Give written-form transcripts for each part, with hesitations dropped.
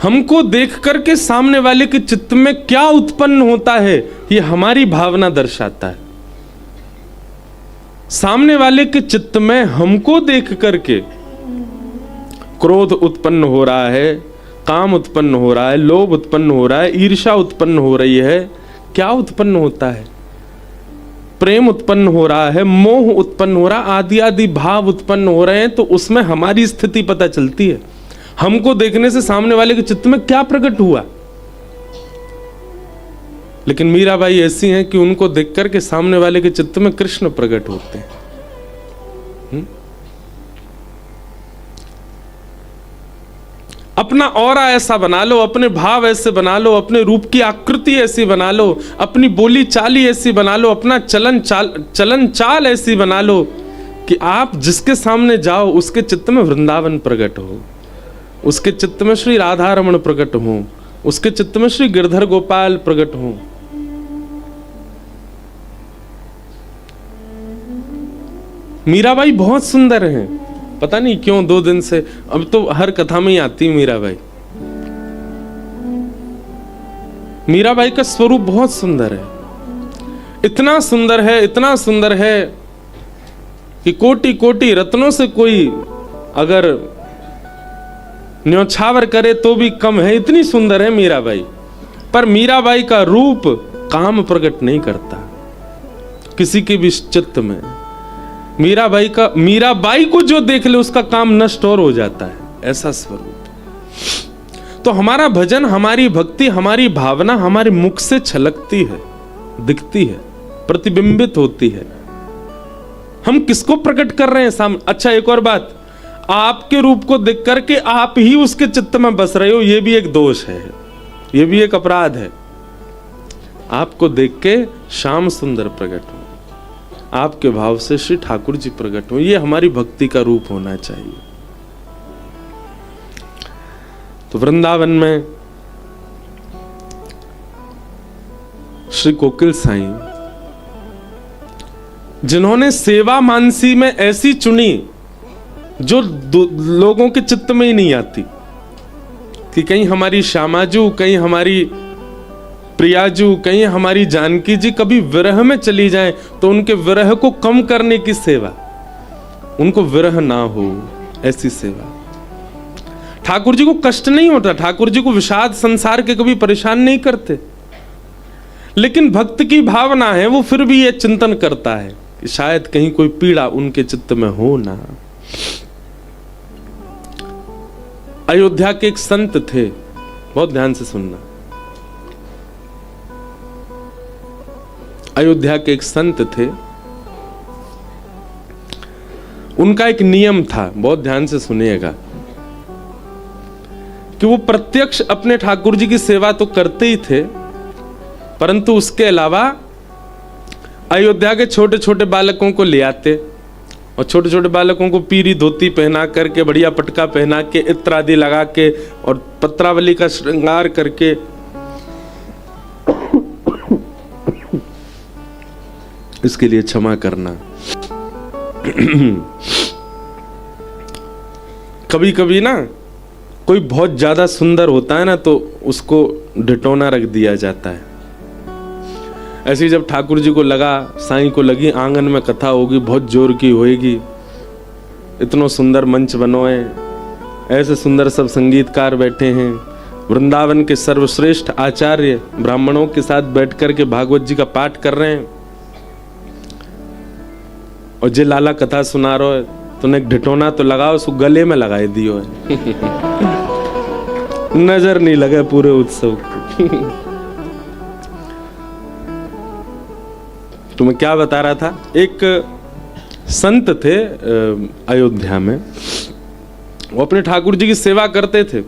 हमको देख करके सामने वाले के चित्त में क्या उत्पन्न होता है, ये हमारी भावना दर्शाता है। सामने वाले के चित्त में हमको देख करके क्रोध उत्पन्न हो रहा है, काम उत्पन्न हो रहा है, लोभ उत्पन्न हो रहा है, ईर्ष्या उत्पन्न हो रही है, क्या उत्पन्न होता है? प्रेम उत्पन्न हो रहा है, मोह उत्पन्न हो रहा है, आदि आदि भाव उत्पन्न हो रहे हैं। तो उसमें हमारी स्थिति पता चलती है। हमको देखने से सामने वाले के चित्त में क्या प्रकट हुआ। लेकिन मीराबाई ऐसी हैं कि उनको देख करके सामने वाले के चित्त में कृष्ण प्रकट होते हैं। अपना औरा ऐसा बना लो, अपने भाव ऐसे बना लो, अपने रूप की आकृति ऐसी बना लो, अपनी बोली चाली ऐसी बना लो, अपना चलन चाल ऐसी बना लो कि आप जिसके सामने जाओ उसके चित्त में वृंदावन प्रकट हो, उसके चित्त में श्री राधा रमण प्रकट हो, उसके चित्त में श्री गिरधर गोपाल प्रकट हो। मीराबाई बहुत सुंदर हैं, पता नहीं क्यों 2 दिन से, अब तो हर कथा में ही आती मीराबाई। मीराबाई का स्वरूप बहुत सुंदर है, इतना सुंदर है, इतना सुंदर है कि कोटि कोटि रत्नों से कोई अगर न्योछावर करे तो भी कम है, इतनी सुंदर है मीराबाई। पर मीराबाई का रूप काम प्रकट नहीं करता किसी के भी चित्त में। मीराबाई को जो देख ले उसका काम नष्ट और हो जाता है, ऐसा स्वरूप। तो हमारा भजन, हमारी भक्ति, हमारी भावना हमारे मुख से छलकती है, दिखती है, प्रतिबिंबित होती है। हम किसको प्रकट कर रहे हैं सामने। अच्छा, एक और बात, आपके रूप को देख करके आप ही उसके चित्त में बस रहे हो, यह भी एक दोष है, यह भी एक अपराध है। आपको देख के श्याम सुंदर प्रकट हो, आपके भाव से श्री ठाकुर जी प्रकट हो, ये हमारी भक्ति का रूप होना चाहिए। तो वृंदावन में श्री कोकिल साईं, जिन्होंने सेवा मानसी में ऐसी चुनी जो लोगों के चित्त में ही नहीं आती, कि कहीं हमारी श्यामाजू, कहीं हमारी प्रियाजू, कहीं हमारी जानकी जी कभी विरह में चली जाएं तो उनके विरह को कम करने की सेवा, उनको विरह ना हो ऐसी सेवा। ठाकुर जी को कष्ट नहीं होता, ठाकुर जी को विषाद संसार के कभी परेशान नहीं करते, लेकिन भक्त की भावना है, वो फिर भी ये चिंतन करता है कि शायद कहीं कोई पीड़ा उनके चित्त में हो ना। अयोध्या के एक संत थे, बहुत ध्यान से सुनना। अयोध्या के एक संत थे, उनका एक नियम था, बहुत ध्यान से सुनिएगा, कि वो प्रत्यक्ष अपने ठाकुर जी की सेवा तो करते ही थे, परंतु उसके अलावा अयोध्या के छोटे छोटे बालकों को ले आते और छोटे छोटे बालकों को पीरी धोती पहना करके, बढ़िया पटका पहना के, इत्र आदि लगा के और पत्रावली का श्रृंगार करके इसके लिए क्षमा करना। कभी कभी ना कोई बहुत ज्यादा सुंदर होता है ना, तो उसको ढिटोना रख दिया जाता है। ऐसे जब ठाकुर जी को लगा, साईं को लगी आंगन में कथा होगी, बहुत जोर की होएगी, इतना सुंदर मंच बनोए, ऐसे सुंदर सब संगीतकार बैठे हैं, वृंदावन के सर्वश्रेष्ठ आचार्य ब्राह्मणों के साथ बैठ करके भागवत जी का पाठ कर रहे हैं, और जे लाला कथा सुना रहा है, तूने एक ढिटोना तो लगाओ, उसको गले में लगाए दियो है नजर नहीं लगे पूरे उत्सव को। तो मैं क्या बता रहा था, एक संत थे अयोध्या में, वो अपने ठाकुर जी की सेवा करते थे,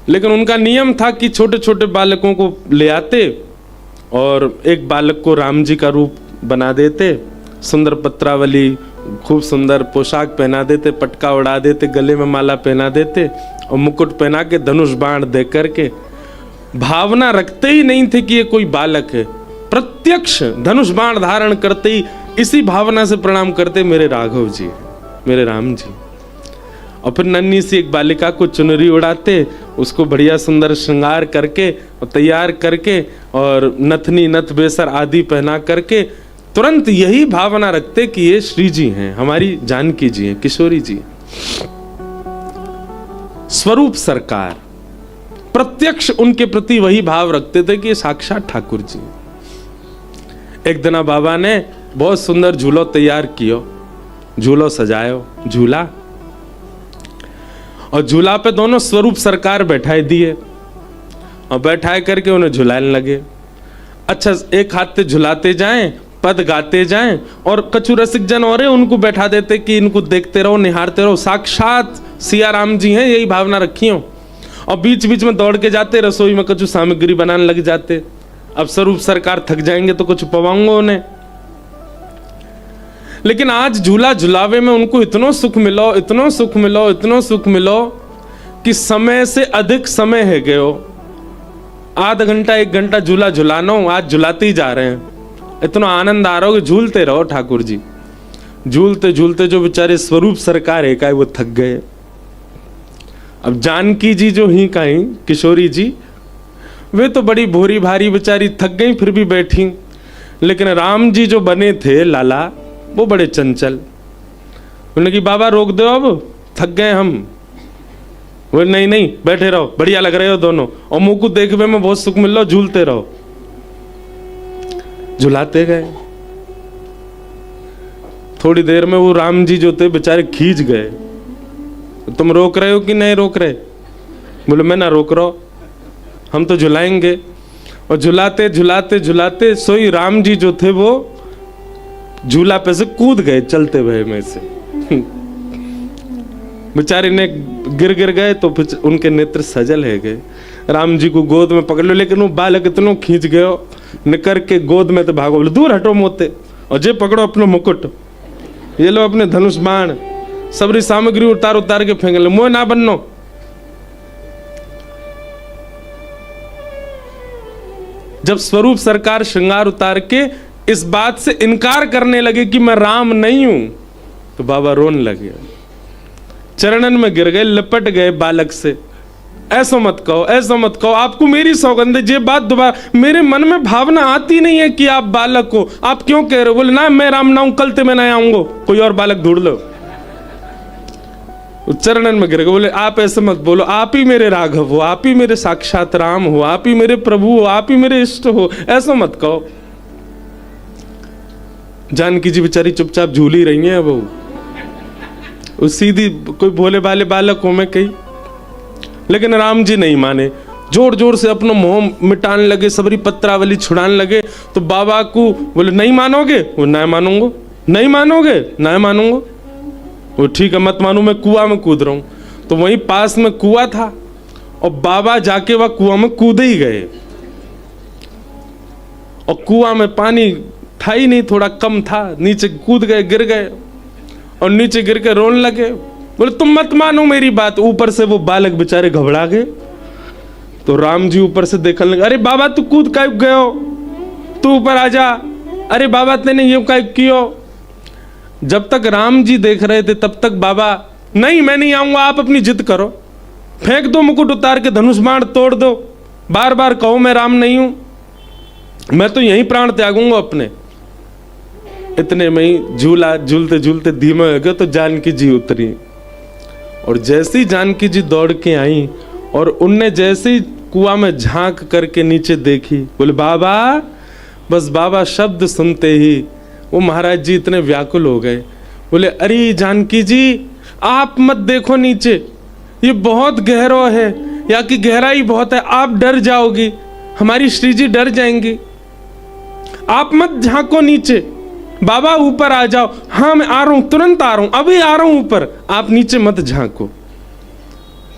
लेकिन उनका नियम था कि छोटे छोटे बालकों को ले आते और एक बालक को राम जी का रूप बना देते, सुंदर पत्रावली, खूब सुंदर पोशाक पहना देते, पटका उड़ा देते, गले में माला पहना देते और मुकुट पहना के धनुष बाण दे करके, भावना रखते ही नहीं थे कि ये कोई बालक है, प्रत्यक्ष धनुष बाण धारण करते ही इसी भावना से प्रणाम करते, मेरे राघव जी, मेरे राम जी। और फिर नन्ही सी एक बालिका को चुनरी उड़ाते उसको बढ़िया सुंदर श्रृंगार करके और तैयार करके और नथनी नथ बेसर आदि पहना करके तुरंत यही भावना रखते कि ये श्री जी हैं, हमारी जानकी जी हैं, किशोरी जी। स्वरूप सरकार प्रत्यक्ष उनके प्रति वही भाव रखते थे कि ये साक्षात ठाकुर जी। एक दिन बाबा ने बहुत सुंदर झूलो तैयार कियो, झूलो सजायो, झूला, और झूला पे दोनों स्वरूप सरकार बैठाए दिए और बैठाए करके उन्हें झुलाने लगे। अच्छा, एक हाथ से झुलाते जाएं, पद गाते जाएं, और कछु रसिक जन और उनको बैठा देते कि इनको देखते रहो, निहारते रहो, साक्षात सिया राम जी हैं, यही भावना रखी हो। और बीच बीच में दौड़ के जाते, रसोई में कुछ सामग्री बनाने लग जाते। अब स्वरूप सरकार थक जाएंगे तो कुछ पवाऊंगा उन्हें। लेकिन आज झूला झुलावे में उनको इतना सुख मिलो, इतना सुख मिलो, इतना सुख मिलो कि समय से अधिक समय है गयो। आधा घंटा 1 घंटा झूला झुलाना, आज झुलाते ही जा रहे हैं। इतना आनंद आ रहा हो कि झूलते रहो ठाकुर जी। झूलते झूलते जो बेचारे स्वरूप सरकार है का वो थक गए। अब जानकी जी जो ही कहीं किशोरी जी, वे तो बड़ी भोरी भारी बेचारी थक गई, फिर भी बैठी। लेकिन राम जी जो बने थे लाला, वो बड़े चंचल। उन्होंने कि बाबा रोक दो, अब थक गए हम। वो नहीं नहीं बैठे रहो, बढ़िया लग रहे हो दोनों, और मुंह को देखने में बहुत सुख मिल रहा, झूलते रहो। झुलाते गए। थोड़ी देर में वो राम जी जो थे बेचारे खींच गए। तुम रोक रहे हो कि नहीं रोक रहे? बोले मैं ना रोक रहा हूं, हम तो झुलाएंगे। और झुलाते झुलाते झुलाते सोई राम जी जो थे वो झूला पे से कूद गए चलते हुए में से। बेचारे ने गिर गए तो फिर उनके नेत्र सजल है गए। राम जी को गोद में पकड़ लो, लेकिन वो बालक इतनो खींच गयो, निकर के गोद में तो भागो। बोले दूर हटो मोते, और जे पकड़ो अपनो मुकुट, ये लो अपने धनुष बाण, सबरी सामग्री उतार उतार के फेंक लो, मुँह ना बननो। जब स्वरूप सरकार श्रृंगार उतार के इस बात से इनकार करने लगे कि मैं राम नहीं हूं, तो बाबा रोने लगे, चरणन में गिर गए, लिपट गए बालक से। ऐसा मत कहो, ऐसा मत कहो, आपको मेरी सौगंध है, ये बात दोबारा, मेरे मन में भावना आती नहीं है कि आप बालक हो, आप क्यों कह रहे हो? बोले ना मैं राम ना हूं, कल ते मैं ना आऊंगा, कोई और बालक ढूंढ लो। चरणन में गिर गए। बोले आप ऐसे मत बोलो, आप ही मेरे राघव हो, आप ही मेरे साक्षात राम हो, आप ही मेरे प्रभु हो, आप ही मेरे इष्ट हो, ऐसा मत कहो। जानकी जी बेचारी चुपचाप झूली रही है। वो सीधी कोई भोले भाले बालक हो मैं कही, लेकिन राम जी नहीं माने, जोर जोर से अपना मोह मिटाने लगे, सबरी पत्रावली छुड़ाने लगे। तो बाबा को बोले नहीं मानोगे? वो ना मानूंगा। नहीं मानोगे? ना मानूंगा। वो ठीक है मत मानू, मैं कुआं में कूद रहा हूं। तो वहीं पास में कुआं था और बाबा जाके वह कुआं में कूदे ही गए, और कुआं में पानी था ही नहीं, थोड़ा कम था, नीचे कूद गए, गिर गए, और नीचे गिर के रोने लगे। बोले तुम मत मानो मेरी बात। ऊपर से वो बालक बेचारे घबरा गए। तो राम जी ऊपर से देखने लगे, अरे बाबा तू कूद काहे गयो, तू ऊपर आ जा, अरे बाबा तेने ये काहे कियो। जब तक राम जी देख रहे थे तब तक बाबा नहीं मैं नहीं आऊंगा, आप अपनी जिद करो, फेंक दो मुकुट उतार के, धनुष बाण तोड़ दो, बार बार कहो मैं राम नहीं हूं, मैं तो यहीं प्राण त्यागूंगा अपने। इतने में ही झूला झूलते झूलते धीमे हो गए तो जानकी जी उतरी, और जैसी जानकी जी दौड़ के आई और उनने जैसे ही कुआं में झांक करके नीचे देखी, बोले बाबा। बस बाबा शब्द सुनते ही वो महाराज जी इतने व्याकुल हो गए। बोले अरे जानकी जी आप मत देखो नीचे, ये बहुत गहरा है, या की गहराई बहुत है, आप डर जाओगी, हमारी श्री जी डर जाएंगी, आप मत झांको नीचे, बाबा ऊपर आ जाओ। हाँ मैं आ रहा हूं, तुरंत आ रहा हूं, अभी आ रहा हूं ऊपर, आप नीचे मत झांको।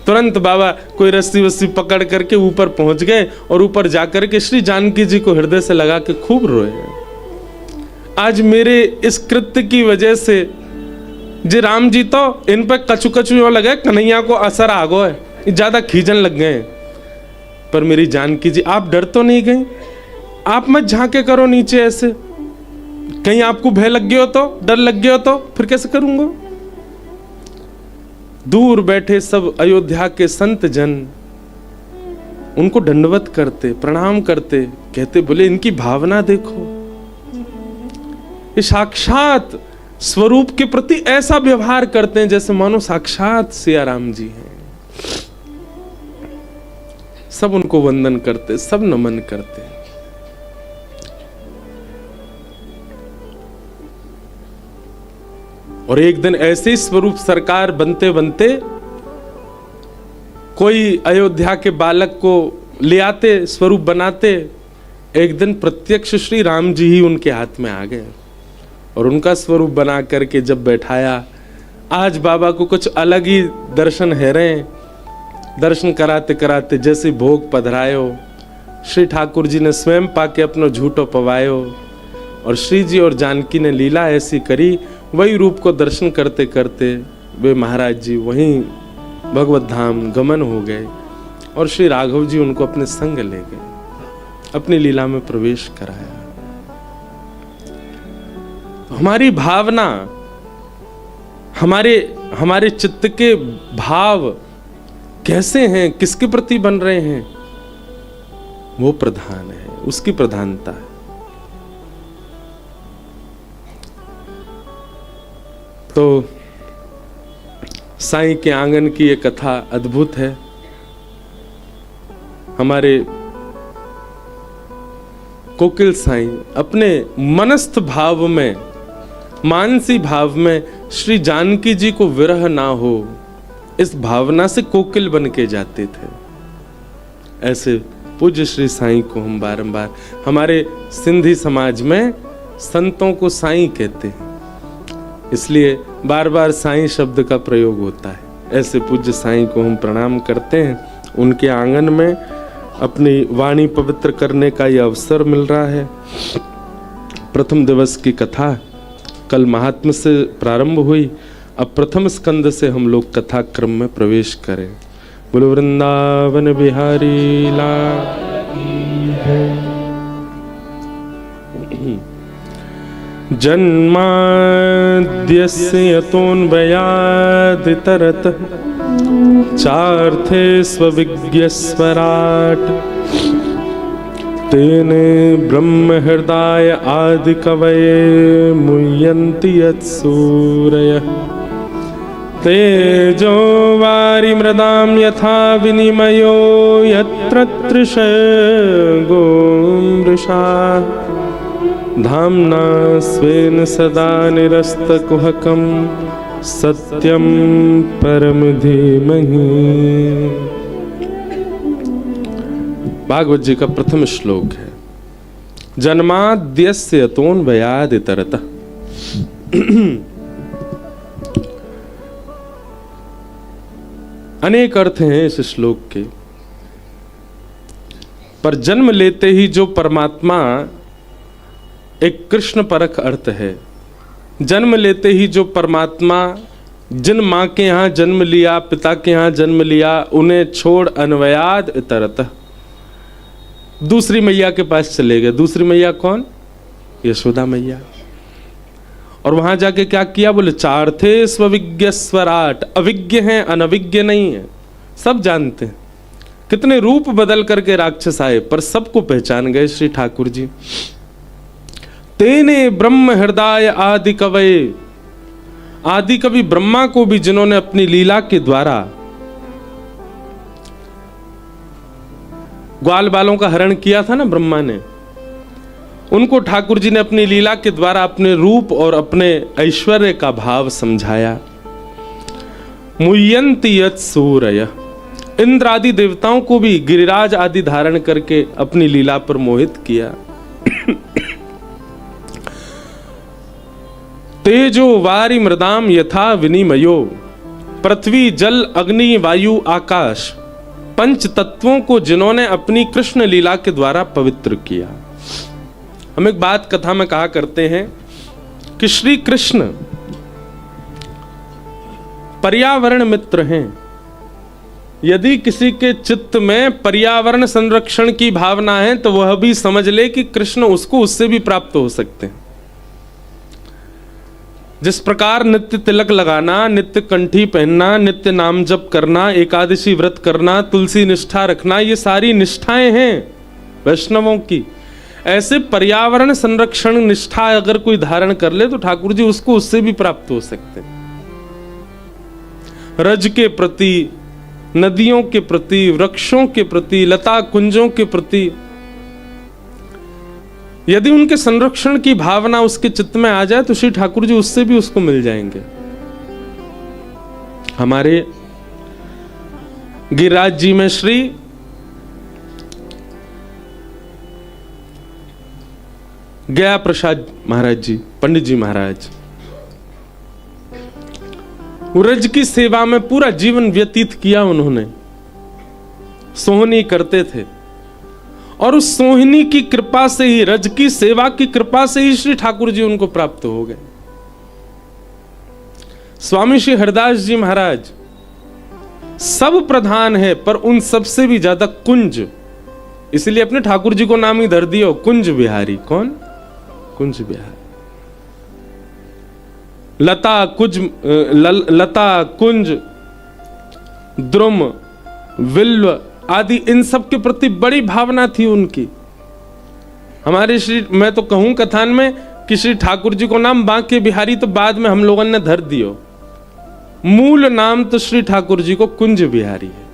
तुरंत बाबा कोई रस्सी वस्सी पकड़ करके ऊपर पहुंच गए, और ऊपर जाकर के श्री जानकी जी को हृदय से लगा के खूब रोए। आज मेरे इस कृत्य की वजह से जी राम जी तो इन पर कछु कछु यो लगे, कन्हैया को असर आ गो है, ज्यादा खींचन लग गए। पर मेरी जानकी जी आप डर तो नहीं गए, आप मत झांके करो नीचे ऐसे, कहीं आपको भय लग गया हो तो, डर लग गया हो तो फिर कैसे करूंगा। दूर बैठे सब अयोध्या के संत जन उनको दंडवत करते, प्रणाम करते, कहते बोले इनकी भावना देखो, ये साक्षात स्वरूप के प्रति ऐसा व्यवहार करते हैं जैसे मानो साक्षात सिया राम जी हैं। सब उनको वंदन करते, सब नमन करते। और एक दिन ऐसे ही स्वरूप सरकार बनते बनते कोई अयोध्या के बालक को ले आते, स्वरूप बनाते। एक दिन प्रत्यक्ष श्री राम जी ही उनके हाथ में आ गए और उनका स्वरूप बना करके जब बैठाया, आज बाबा को कुछ अलग ही दर्शन है रहे। दर्शन कराते कराते जैसे भोग पधरायो, श्री ठाकुर जी ने स्वयं पाके अपनो झूठो पवायो और श्री जी और जानकी ने लीला ऐसी करी, वही रूप को दर्शन करते करते वे महाराज जी वहीं भगवत धाम गमन हो गए और श्री राघव जी उनको अपने संग ले गए, अपनी लीला में प्रवेश कराया। हमारी भावना, हमारे चित्त के भाव कैसे हैं, किसके प्रति बन रहे हैं, वो प्रधान है, उसकी प्रधानता है। तो साईं के आंगन की ये कथा अद्भुत है। हमारे कोकिल साईं अपने मनस्थ भाव में, मानसी भाव में श्री जानकी जी को विरह ना हो, इस भावना से कोकिल बन के जाते थे। ऐसे पूज्य श्री साईं को हम बारंबार, हमारे सिंधी समाज में संतों को साईं कहते हैं, इसलिए बार बार साईं शब्द का प्रयोग होता है। ऐसे पूज्य साईं को हम प्रणाम करते हैं। उनके आंगन में अपनी वाणी पवित्र करने का यह अवसर मिल रहा है। प्रथम दिवस की कथा कल महात्म्य से प्रारंभ हुई, अब प्रथम स्कंद से हम लोग कथा क्रम में प्रवेश करें। बोलो वृंदावन बिहारी लाल। जन्माद्यस्य यतोऽन्वयादितरतः चार्थे स्वविज्ञस्वराट् तेने ब्रह्म हृदय आदि कवये मुह्यन्ति यत्सूरयः तेजो वारिमृदां यथा विनिमयो यत्र तृषगो मृषा धाम्ना स्वेन सदा निरस्तकुहकं सत्यं परम धीमहि। भागवत जी का प्रथम श्लोक है, जन्माद्यस्य यतोऽन्वयादितरतः। अनेक अर्थ हैं इस श्लोक के, पर जन्म लेते ही जो परमात्मा, एक कृष्ण परख अर्थ है। जन्म लेते ही जो परमात्मा जिन माँ के यहाँ जन्म लिया, पिता के यहाँ जन्म लिया, उन्हें छोड़ अन्वयाद इतरतः दूसरी मैया के पास चले गए। दूसरी मैया कौन? यशोदा मैया। और वहां जाके क्या किया? बोले चार्थे स्वविज्ञ स्वराट। अविज्ञ हैं, अनविज्ञ नहीं है, सब जानते हैं। कितने रूप बदल करके राक्षस आए, पर सबको पहचान गए श्री ठाकुर जी। तेने ब्रह्म हृदय आदि कवये, आदि कवि ब्रह्मा को भी जिन्होंने अपनी लीला के द्वारा ग्वाल बालों का हरण किया था ना ब्रह्मा ने, उनको ठाकुर जी ने अपनी लीला के द्वारा अपने रूप और अपने ऐश्वर्य का भाव समझाया। मुह्यन्ति यत् सूरयः, इंद्र आदि देवताओं को भी गिरिराज आदि धारण करके अपनी लीला पर मोहित किया। तेजो वारि मृदाम यथा विनिमयो, पृथ्वी जल अग्नि वायु आकाश, पंच तत्वों को जिन्होंने अपनी कृष्ण लीला के द्वारा पवित्र किया। हम एक बात कथा में कहा करते हैं कि श्री कृष्ण पर्यावरण मित्र हैं। यदि किसी के चित्त में पर्यावरण संरक्षण की भावना है तो वह भी समझ ले कि कृष्ण उसको उससे भी प्राप्त हो सकते हैं। जिस प्रकार नित्य तिलक लगाना, नित्य कंठी पहनना, नित्य नाम जप करना, एकादशी व्रत करना, तुलसी निष्ठा रखना, ये सारी निष्ठाएं हैं वैष्णवों की। ऐसे पर्यावरण संरक्षण निष्ठा अगर कोई धारण कर ले तो ठाकुर जी उसको उससे भी प्राप्त हो सकते हैं। रज के प्रति, नदियों के प्रति, वृक्षों के प्रति, लता कुंजों के प्रति यदि उनके संरक्षण की भावना उसके चित्त में आ जाए तो श्री ठाकुर जी उससे भी उसको मिल जाएंगे। हमारे गिरिराज जी में श्री गया प्रसाद महाराज जी, पंडित जी महाराज, रज की सेवा में पूरा जीवन व्यतीत किया उन्होंने। सोहनी करते थे और उस सोहिनी की कृपा से ही, रज की सेवा की कृपा से ही श्री ठाकुर जी उनको प्राप्त हो गए। स्वामी श्री हरदास जी महाराज सब प्रधान है पर उन सबसे भी ज्यादा कुंज, इसलिए अपने ठाकुर जी को नाम ही धर दियो कुंज बिहारी। कौन? कुंज बिहारी। लता कुंज द्रुम विल्व आदि इन सब के प्रति बड़ी भावना थी उनकी। हमारे श्री, मैं तो कहूं कथान में कि श्री ठाकुर जी को नाम बांके बिहारी तो बाद में हम लोगों ने धर दियो, मूल नाम तो श्री ठाकुर जी को कुंज बिहारी है,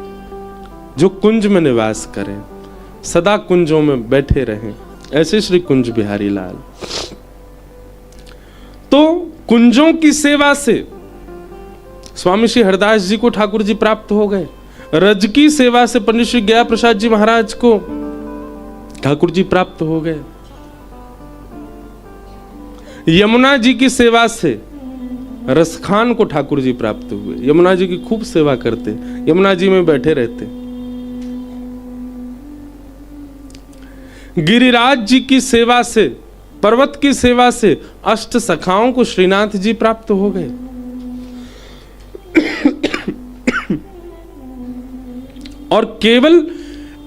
जो कुंज में निवास करें, सदा कुंजों में बैठे रहें, ऐसे श्री कुंज बिहारी लाल। तो कुंजों की सेवा से स्वामी श्री हरदास जी को ठाकुर जी प्राप्त हो गए। रज की सेवा से पंडित श्री गया प्रसाद जी महाराज को ठाकुर जी प्राप्त हो गए। यमुना जी की सेवा से रसखान को ठाकुर जी प्राप्त हुए। यमुना जी की खूब सेवा करते, यमुना जी में बैठे रहते। गिरिराज जी की सेवा से, पर्वत की सेवा से अष्ट सखाओं को श्रीनाथ जी प्राप्त हो गए। और केवल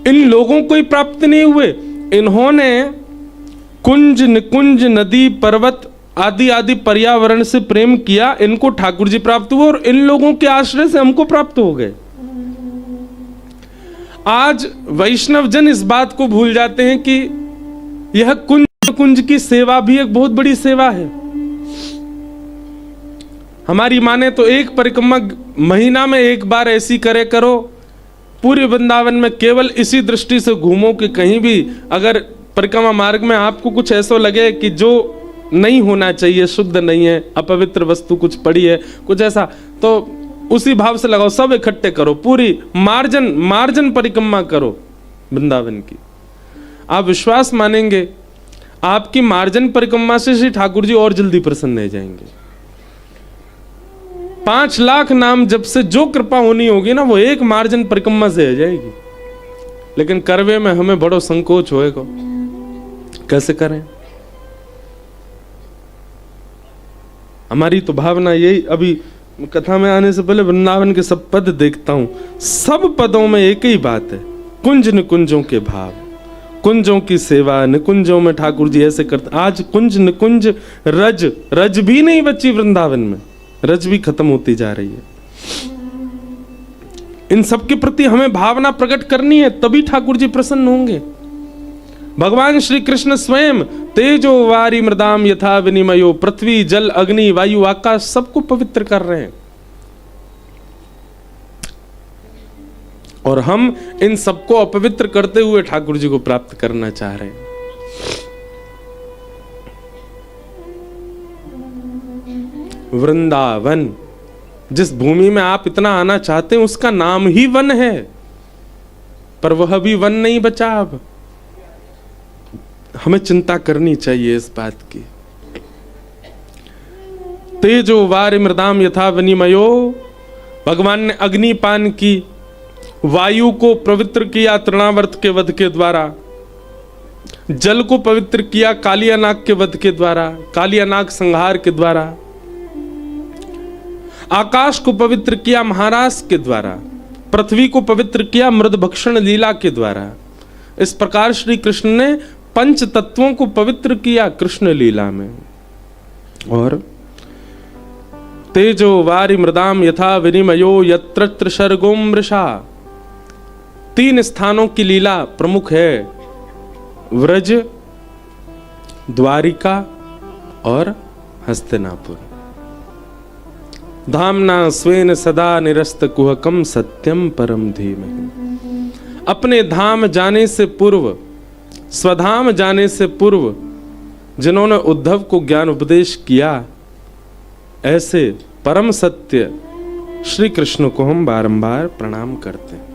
इन लोगों को ही प्राप्त नहीं हुए, इन्होंने कुंज निकुंज नदी पर्वत आदि आदि पर्यावरण से प्रेम किया, इनको ठाकुर जी प्राप्त हुए और इन लोगों के आश्रय से हमको प्राप्त हो गए। आज वैष्णव जन इस बात को भूल जाते हैं कि यह कुंज की सेवा भी एक बहुत बड़ी सेवा है। हमारी माने तो एक परिक्रमा महीना में एक बार ऐसी करे करो, पूरे वृंदावन में केवल इसी दृष्टि से घूमो कि कहीं भी अगर परिक्रमा मार्ग में आपको कुछ ऐसा लगे कि जो नहीं होना चाहिए, शुद्ध नहीं है, अपवित्र वस्तु कुछ पड़ी है, कुछ ऐसा, तो उसी भाव से लगाओ, सब इकट्ठे करो, पूरी मार्जन परिक्रमा करो वृंदावन की। आप विश्वास मानेंगे, आपकी मार्जन परिक्रमा से श्री ठाकुर जी और जल्दी प्रसन्न हो जाएंगे। 5 लाख नाम जब से जो कृपा होनी होगी ना, वो एक मार्जन परिक्रमा से हो जाएगी। लेकिन करवे में हमें बड़ो संकोच होएगा, कैसे करें? हमारी तो भावना यही, अभी कथा में आने से पहले वृंदावन के सब पद देखता हूं, सब पदों में एक ही बात है, कुंज निकुंजों के भाव, कुंजों की सेवा, निकुंजों में ठाकुर जी ऐसे करते। आज कुंज निकुंज रज भी नहीं बची वृंदावन में, रज भी खत्म होती जा रही है। इन सब के प्रति हमें भावना प्रकट करनी है, तभी ठाकुर जी प्रसन्न होंगे। भगवान श्री कृष्ण स्वयं तेजो वारी मृदाम यथा विनिमयो, पृथ्वी जल अग्नि वायु आकाश सबको पवित्र कर रहे हैं, और हम इन सबको अपवित्र करते हुए ठाकुर जी को प्राप्त करना चाह रहे हैं। वृंदावन, जिस भूमि में आप इतना आना चाहते हैं, उसका नाम ही वन है, पर वह भी वन नहीं बचा। अब हमें चिंता करनी चाहिए इस बात की। तेजो वारि मृदाम यथा विनिमयो, भगवान ने अग्निपान की, वायु को पवित्र किया तृणावर्त के वध के द्वारा, जल को पवित्र किया कालियानाग के वध के द्वारा, कालियानाग संहार के द्वारा, आकाश को पवित्र किया महाराज के द्वारा, पृथ्वी को पवित्र किया मृदभक्षण लीला के द्वारा। इस प्रकार श्री कृष्ण ने पंच तत्वों को पवित्र किया कृष्ण लीला में। और तेजो वारि मृदाम यथा विनिमयो यत्र सर्गो मृषा। 3 स्थानों की लीला प्रमुख है, व्रज, द्वारिका और हस्तिनापुर। धामना स्वेन सदा निरस्त कुहकम सत्यम परम धीमहि। अपने धाम जाने से पूर्व, स्वधाम जाने से पूर्व जिन्होंने उद्धव को ज्ञान उपदेश किया, ऐसे परम सत्य श्री कृष्ण को हम बारंबार प्रणाम करते हैं।